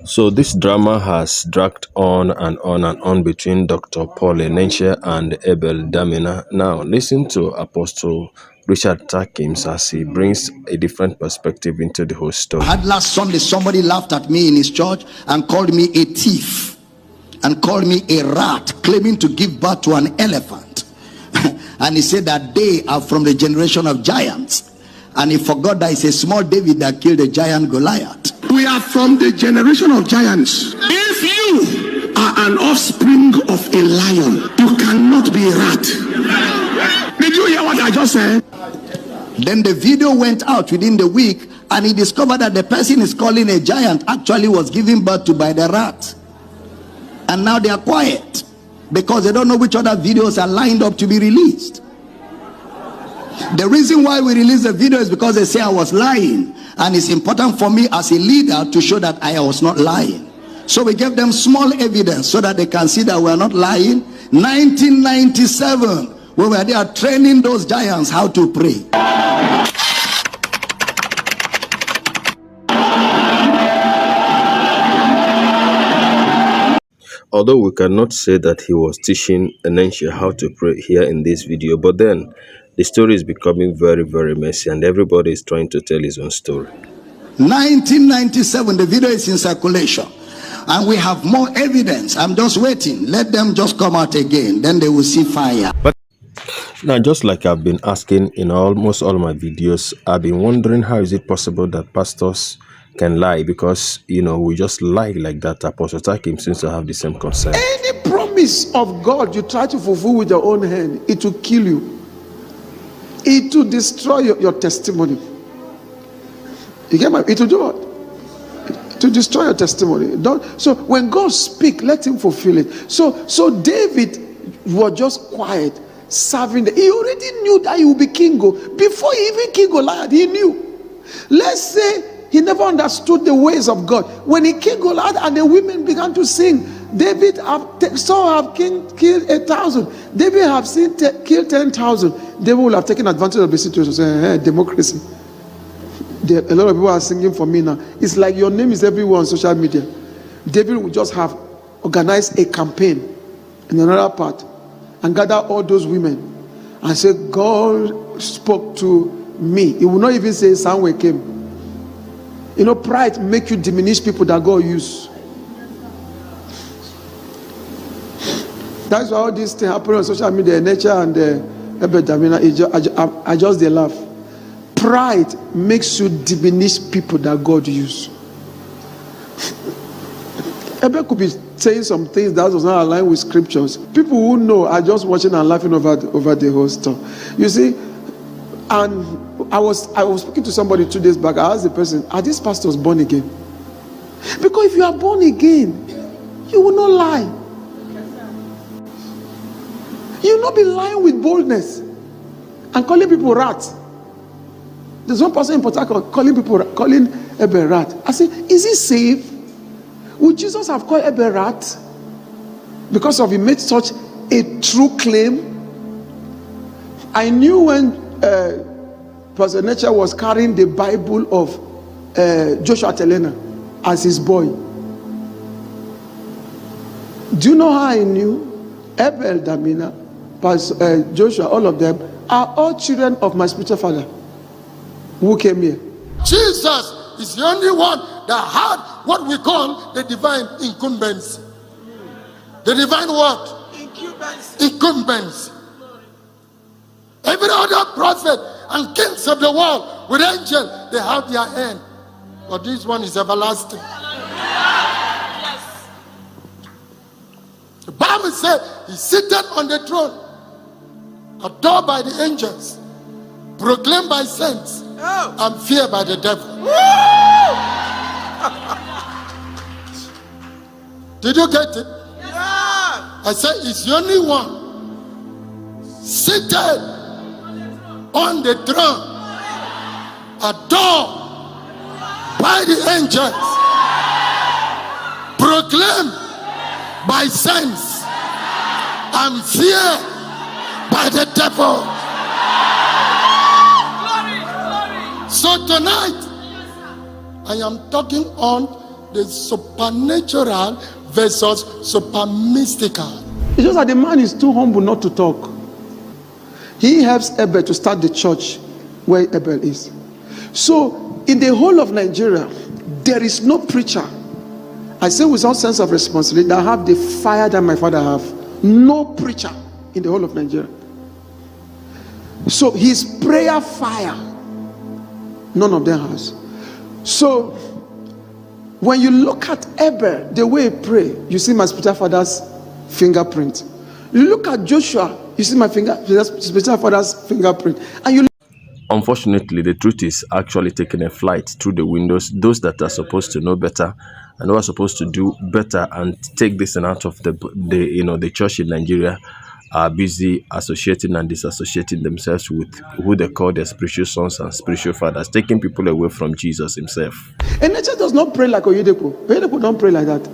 So this drama has dragged on and on and on between Dr. Paul Enenche and Abel Damina. Now listen to Apostle Richard Takim as he brings a different perspective into the whole story. I had last Sunday, somebody laughed at me in his church and called me a thief and called me a rat, claiming to give birth to an elephant. And he said that they are from the generation of giants. And he forgot that it's a small David that killed a giant Goliath. We are from the generation of giants. If you are an offspring of a lion, you cannot be a rat. Did you hear what I just said? Then the video went out within the week, and he discovered that the person is calling a giant actually was given birth to by the rat. And now they are quiet because they don't know which other videos are lined up to be released. The reason why we release the video is because they say I was lying, and it's important for me as a leader to show that I was not lying. So we gave them small evidence so that they can see that we are not lying. 1997, we were there training those giants how to pray. Although we cannot say that he was teaching Enenche how to pray here in this video, but then the story is becoming very, very messy and everybody is trying to tell his own story. 1997, the video is in circulation and we have more evidence. I'm just waiting. Let them just come out again, then they will see fire. But now, just like I've been asking in almost all my videos, I've been wondering how is it possible that pastors can lie, because we just lie like that. Apostle Takim seems to have the same concern. Any promise of God you try to fulfill with your own hand, it will kill you. It will destroy your testimony. You get my? It will do what? To destroy your testimony. So when God speaks, let him fulfill it. So David was just quiet, serving. He already knew that he would be king. Before he even killed Goliath, he knew. Let's say he never understood the ways of God. When he killed Goliath and the women began to sing, David Saul have killed 1,000. David have killed 10,000. David will have taken advantage of the situation, saying, hey, democracy. A lot of people are singing for me now. It's like your name is everywhere on social media. David will just have organized a campaign in another part and gather all those women and say, God spoke to me. He will not even say Samuel came. Pride make you diminish people that God use. That's why all these things happen on social media. Enenche and Damina, I just they laugh. Pride makes you diminish people that God use. Ebe could be saying some things that was not aligned with scriptures. People who know are just watching and laughing over the whole stuff. You see, and I was speaking to somebody 2 days back. I asked the person, are these pastors born again? Because if you are born again, you will not lie. You will not be lying with boldness and calling people rats. There's one person in Port Harcourt calling Abel rat. I said, is he safe? Would Jesus have called Abel rat because he made such a true claim? I knew when Pastor Enenche was carrying the Bible of Joshua Telena as his boy. Do you know how I knew? Abel, Damina, Pastor Joshua, all of them are all children of my spiritual father who came here. Jesus is the only one that had what we call the divine incumbency. The divine what? Incumbency. Every other prophet and kings of the world with angels, they have their end. But this one is everlasting. Yes. The Bible said he's seated on the throne, adored by the angels, proclaimed by saints, and feared by the devil. Did you get it? Yeah. I said he's the only one seated on the throne, adored by the angels, proclaimed by saints, and feared by the devil. So tonight, I am talking on the supernatural versus super mystical. It's just that the man is too humble not to talk. He helps Abel to start the church where Abel is. So, in the whole of Nigeria, there is no preacher, I say with some sense of responsibility, that have the fire that my father have. No preacher in the whole of Nigeria. So, his prayer fire, none of them has. So, when you look at Abel, the way he pray, you see my spiritual father's fingerprint. You look at Joshua, you see my spiritual father's fingerprint. And you Unfortunately, the truth is actually taking a flight through the windows. Those that are supposed to know better and who are supposed to do better and take this and out of the church in Nigeria are busy associating and disassociating themselves with who they call their spiritual sons and spiritual fathers, taking people away from Jesus himself. Enenche does not pray like Oyedepo. Oyedepo don't pray like that.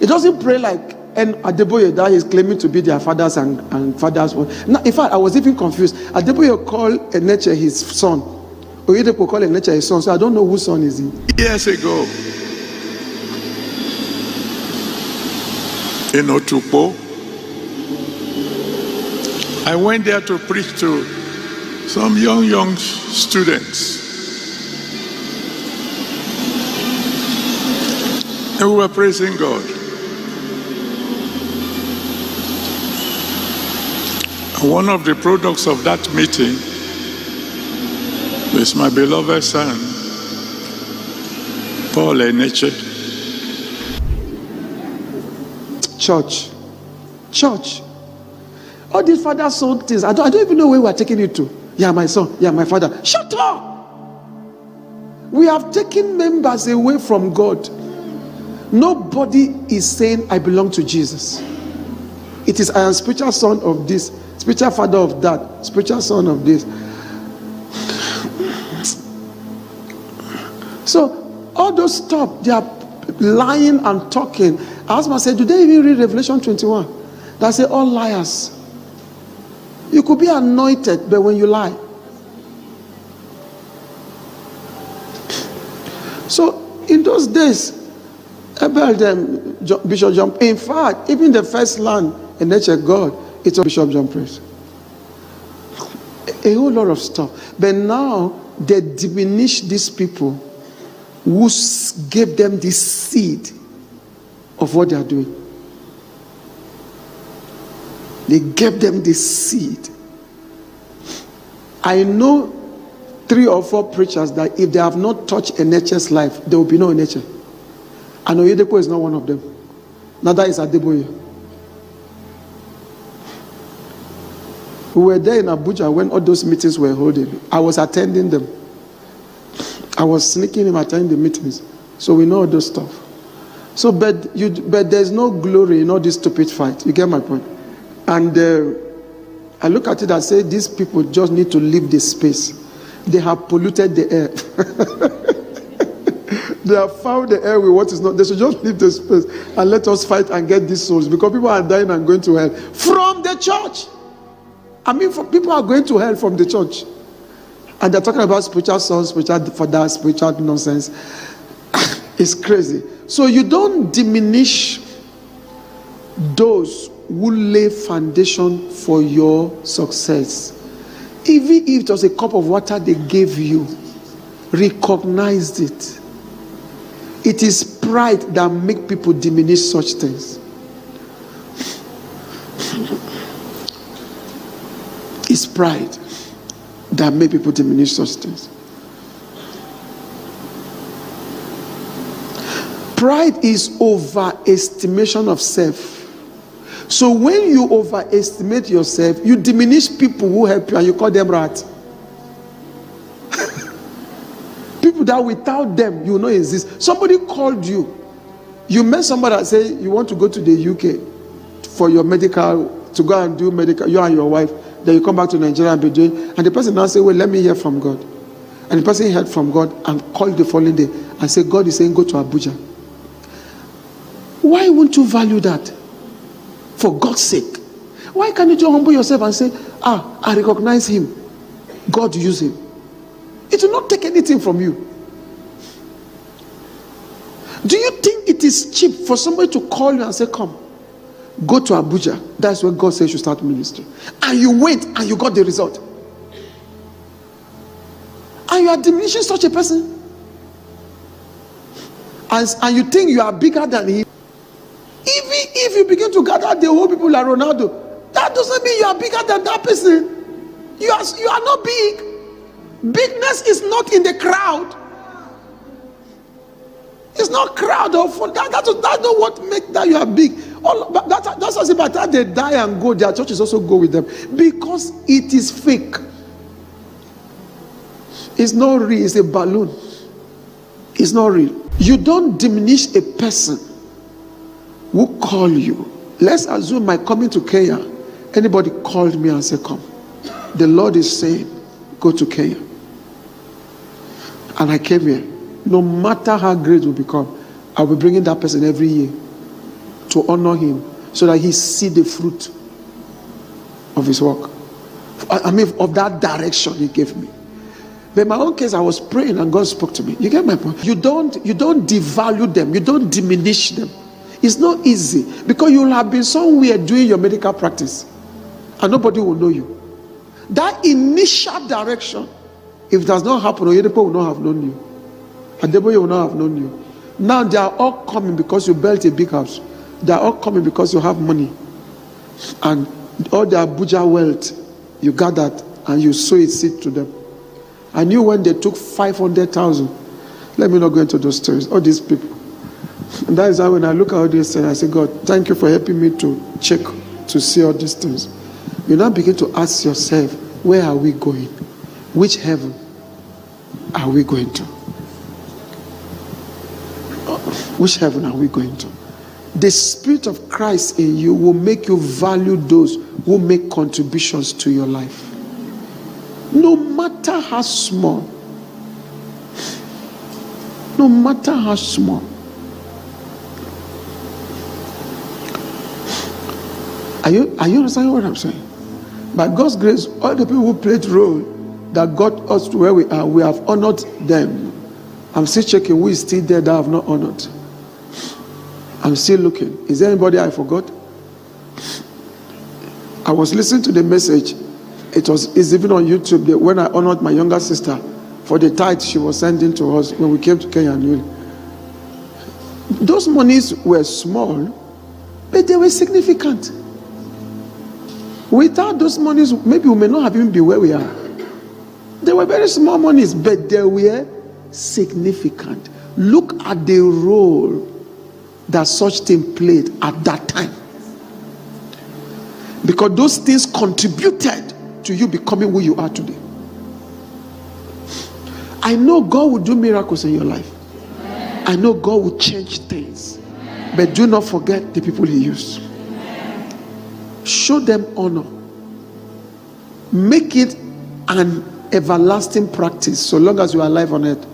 It doesn't pray like Adeboye that is claiming to be their fathers and fathers. Now, in fact, I was even confused. Adeboye called Enenche his son. Oyedepo called Enenche his son. So I don't know whose son is he. Years ago, in Otukpo, I went there to preach to some young students. And we were praising God. And one of the products of that meeting is my beloved son, Paul Enenche. Church. All these father-son things, I don't even know where we are taking it to. Yeah, my son. Yeah, my father. Shut up! We have taken members away from God. Nobody is saying, I belong to Jesus. It is, I am spiritual son of this, spiritual father of that, spiritual son of this. So, all those stuff, they are lying and talking. I asked myself, do they even read Revelation 21? That say, all liars. You could be anointed, but when you lie. So, in those days, Abel, Bishop John, in fact, even the first land in nature, God, it's a Bishop John Praise. A whole lot of stuff. But now, they diminish these people who gave them the seed of what they are doing. They gave them the seed. I know 3 or 4 preachers that if they have not touched Enenche's life, there will be no Enenche. And Oyedepo is not one of them. Neither is Adeboye. We were there in Abuja when all those meetings were holding. I was attending them. I was sneaking in attending the meetings. So we know all those stuff. So, but there's no glory in all this stupid fight. You get my point? And I look at it and say, these people just need to leave this space. They have polluted the air. They have found the air with what is not. They should just leave the space and let us fight and get these souls, because people are dying and going to hell from the church. I mean, people are going to hell from the church. And they're talking about spiritual sons, spiritual fathers, spiritual nonsense. It's crazy. So you don't diminish those who lay foundation for your success. Even if it was a cup of water they gave you, recognize it. It is pride that makes people diminish such things. It's pride that makes people diminish such things. Pride is overestimation of self. So when you overestimate yourself, you diminish people who help you and you call them rats. People that without them, you will not exist. Somebody called you. You met somebody that say you want to go to the UK for your medical, to go and do medical, you and your wife. Then you come back to Nigeria and be doing, and the person now say, well, let me hear from God. And the person heard from God and called the following day and said, God is saying, go to Abuja. Why won't you value that? For God's sake. Why can't you just humble yourself and say, I recognize him. God use him. It will not take anything from you. Do you think is cheap for somebody to call you and say, come, go to Abuja. That's where God says you should start ministry. And you went and you got the result. And you are diminishing such a person. And you think you are bigger than him. Even if you begin to gather the whole people like Ronaldo, that doesn't mean you are bigger than that person. You are not big. Bigness is not in the crowd. It's not crowd of that's not what makes that you are big. That's why by the time they die and go, their churches also go with them, because it is fake. It's not real. It's a balloon. It's not real. You don't diminish a person who call you. Let's assume my coming to Kenya, anybody called me and said, come, the Lord is saying, go to Kenya. And I came here. No matter how great will become, I'll be bringing that person every year to honor him, so that he see the fruit of his work. I mean, of that direction he gave me. But in my own case, I was praying and God spoke to me. You get my point? You don't devalue them. You don't diminish them. It's not easy, because you will have been somewhere doing your medical practice and nobody will know you. That initial direction, if it does not happen, Oyedepo will not have known you. Adeboye will not have known you. Now they are all coming because you built a big house. They are all coming because you have money. And all the Abuja wealth, you gathered and you sow a seed to them. I knew when they took 500,000. Let me not go into those stories. All these people. And that is how when I look at all these things, I say, God, thank you for helping me to check, to see all these things. You now begin to ask yourself, where are we going? Which heaven are we going to? Which heaven are we going to? The Spirit of Christ in you will make you value those who make contributions to your life. No matter how small. No matter how small. Are you understanding what I'm saying? By God's grace, all the people who played role that got us to where we are, we have honored them. I'm still checking who is still there that I have not honored. I'm still looking. Is there anybody I forgot? I was listening to the message. It's even on YouTube when I honored my younger sister for the tithe she was sending to us when we came to Kenya. Those monies were small, but they were significant. Without those monies, maybe we may not have even been where we are. They were very small monies, but they were significant. Look at the role that such thing played at that time. Because those things contributed to you becoming who you are today. I know God will do miracles in your life. I know God will change things. But do not forget the people he used. Show them honor. Make it an everlasting practice, so long as you are alive on earth,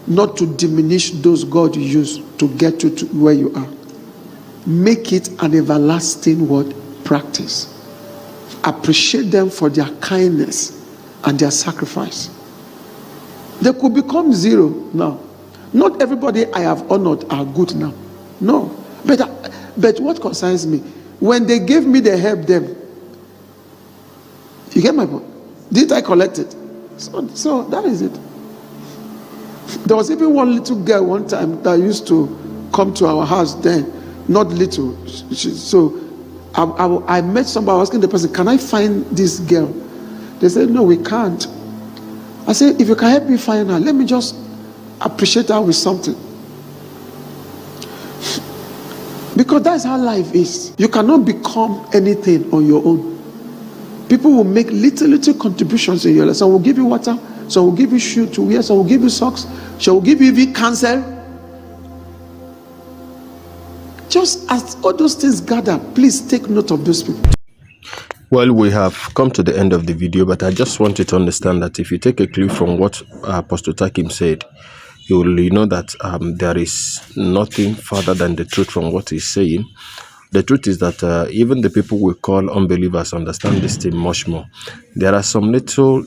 not to diminish those God used to get you to where you are. Make it an everlasting word practice. Appreciate them for their kindness and their sacrifice. They could become zero now. Not everybody I have honored are good now. No. But what concerns me, when they gave me the help them, you get my point? Didn't I collect it? So that is it. There was even one little girl one time that used to come to our house then. Not little. So I met somebody asking the person, can I find this girl? They said, no, we can't. I said, if you can help me find her, let me just appreciate her with something. Because that's how life is. You cannot become anything on your own. People will make little contributions in your life. Some will give you water, some will give you shoe to wear, some will give you socks, some will give you even counsel. Just as all those things gather, please take note of those people. Well, we have come to the end of the video, but I just want you to understand that if you take a clue from what Apostle Takim said, you will know that there is nothing further than the truth from what he's saying. The truth is that even the people we call unbelievers understand this thing much more. There are some little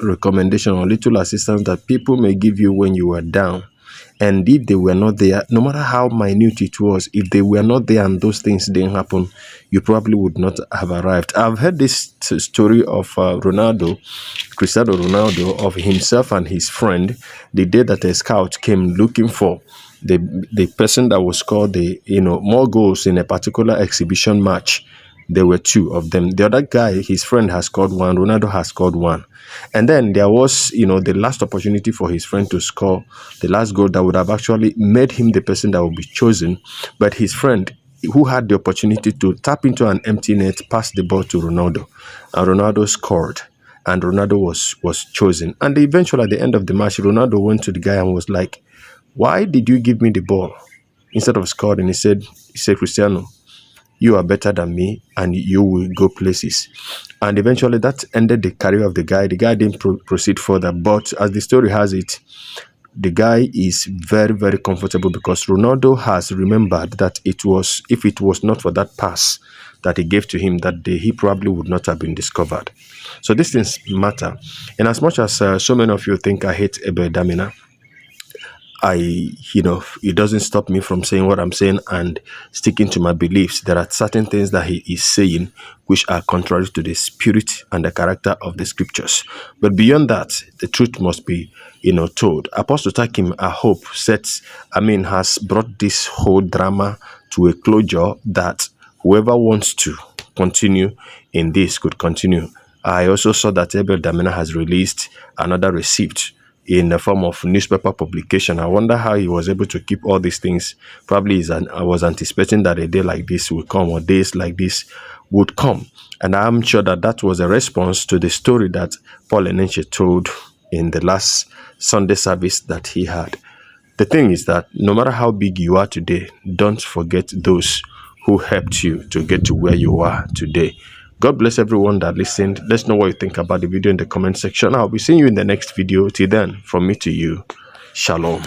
recommendation or little assistance that people may give you when you are down, And if they were not there, no matter how minute it was, if they were not there and those things didn't happen, you probably would not have arrived. I've heard this story of Cristiano Ronaldo, of himself and his friend, the day that a scout came looking for the person that would score the more goals in a particular exhibition match. There were two of them. The other guy, his friend, has scored one. Ronaldo has scored one. And then there was, the last opportunity for his friend to score the last goal that would have actually made him the person that would be chosen. But his friend, who had the opportunity to tap into an empty net, passed the ball to Ronaldo. And Ronaldo scored. And Ronaldo was chosen. And eventually, at the end of the match, Ronaldo went to the guy and was like, "Why did you give me the ball instead of scoring?" He said, "Cristiano, you are better than me and you will go places." And eventually that ended the career of the guy. The guy didn't proceed further. But as the story has it, the guy is very, very comfortable because Ronaldo has remembered that if it was not for that pass that he gave to him that day, he probably would not have been discovered. So these things matter. And as much as so many of you think I hate Abel Damina, it doesn't stop me from saying what I'm saying and sticking to my beliefs. There are certain things that he is saying which are contrary to the spirit and the character of the scriptures. But beyond that, the truth must be, told. Apostle Takim, I hope, has brought this whole drama to a closure that whoever wants to continue in this could continue. I also saw that Abel Damina has released another receipt in the form of newspaper publication. I wonder how he was able to keep all these things. Probably I was anticipating that a day like this would come, or days like this would come. And I'm sure that was a response to the story that Paul Enenche told in the last Sunday service that he had. The thing is that no matter how big you are today, don't forget those who helped you to get to where you are today. God bless everyone that listened. Let's know what you think about the video in the comment section. I'll be seeing you in the next video. Till then, from me to you, shalom.